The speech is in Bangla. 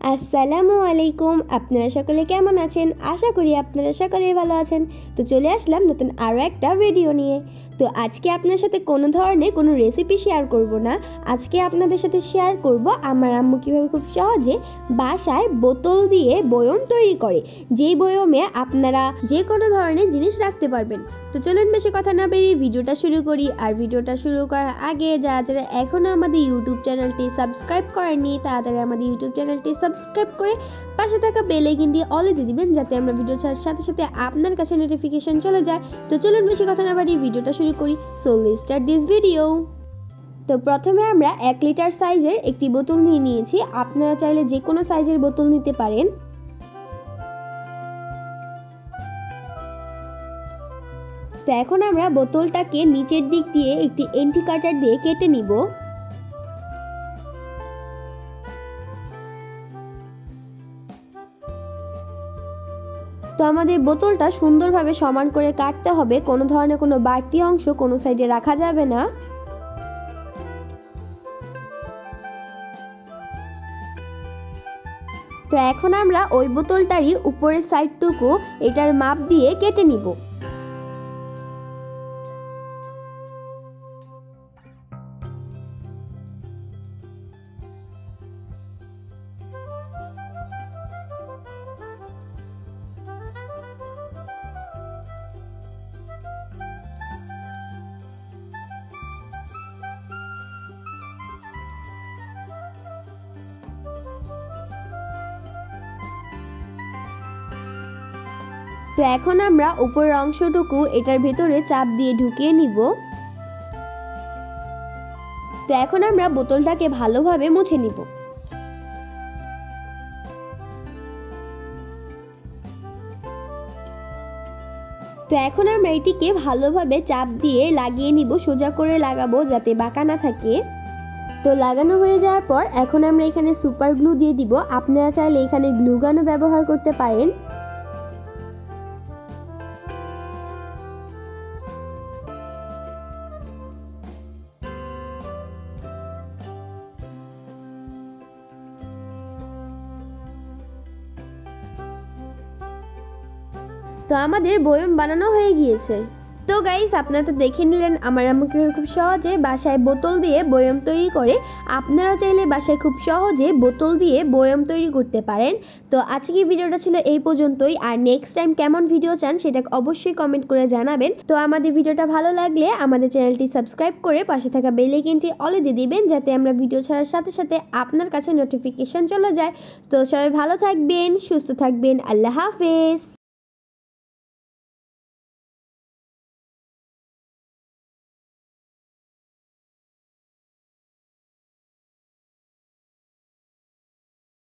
আসসালামু আলাইকুম। আপনারা সকলে কেমন আছেন? আশা করি আপনারা সকলেই ভালো আছেন। তো চলে আসলাম নতুন আরও একটা ভিডিও নিয়ে। তো আজকে আপনার সাথে কোনো ধরনের কোনো রেসিপি শেয়ার করব না। আজকে আপনাদের সাথে শেয়ার করব আমার আম্মু কীভাবে খুব সহজে বাসায় বোতল দিয়ে বয়ম তৈরি করে, যেই বয়মে আপনারা যে কোনো ধরনের জিনিস রাখতে পারবেন। তো চলুন বেশি কথা না বেরিয়ে ভিডিওটা শুরু করি। আর ভিডিওটা শুরু করার আগে যারা এখনও আমাদের ইউটিউব চ্যানেলটি সাবস্ক্রাইব করেননি তাড়াতাড়ি আমাদের ইউটিউব চ্যানেলটি সাবস্ক্রাইব করে পাশে থাকা বেল আইকনটি অলে দিয়ে দিবেন, যাতে আমরা ভিডিও ছাড়ার সাথে সাথে আপনার কাছে নোটিফিকেশন চলে যায়। তো চলুন বেশি কথা না বাড়িয়ে ভিডিওটা শুরু করি। So let's start this video. তো প্রথমে আমরা 1 লিটার সাইজের একটি বোতল নিয়ে নিয়েছি। আপনারা চাইলে যে কোনো সাইজের বোতল নিতে পারেন। তো এখন আমরা বোতলটাকে নিচের দিক দিয়ে একটি এন্টি কাটার দিয়ে কেটে নিব। তো আমাদের বোতলটা সুন্দরভাবে সমান করে কাটতে হবে, কোনো ধরনের কোনো বাড়তি অংশ কোনো সাইডে রাখা যাবে না। তো এখন আমরা ওই বোতলটারই উপরের সাইডটুকু এটার মাপ দিয়ে কেটে নিব। তো এখন আমরা উপরের অংশটুকু এটার ভেতরে চাপ দিয়ে ঢুকিয়ে নিব। তো এখন আমরা বোতলটাকে ভালোভাবে মুছে নিব। তো এখন আমরা এটিকে ভালোভাবে চাপ দিয়ে লাগিয়ে নিব, সোজা করে লাগাবো যাতে বাঁকা না থাকে। তো লাগানো হয়ে যাওয়ার পর এখন আমরা এখানে সুপার গ্লু দিয়ে দিব। আপনারা চাইলে এখানে গ্লু গানও ব্যবহার করতে পারেন। তো আমাদের বয়ম বানানো হয়ে গিয়েছে। তো গাইস, আপনারা তো দেখে নিলেন আমার আম্মু কীভাবে খুব সহজে বাসায় বোতল দিয়ে বয়ম তৈরি করে। আপনারা চাইলে বাসায় খুব সহজে বোতল দিয়ে বয়ম তৈরি করতে পারেন। তো আজকে ভিডিওটা ছিল এই পর্যন্তই। আর নেক্সট টাইম কেমন ভিডিও চান সেটা অবশ্যই কমেন্ট করে জানাবেন। তো আমাদের ভিডিওটা ভালো লাগলে আমাদের চ্যানেলটি সাবস্ক্রাইব করে পাশে থাকা বেল আইকনটি অলে দিয়ে দিবেন, যাতে আমরা ভিডিও ছাড়ার সাথে সাথে আপনার কাছে নোটিফিকেশন চলে যায়। তো সবাই ভালো থাকবেন, সুস্থ থাকবেন। আল্লাহ হাফেজ।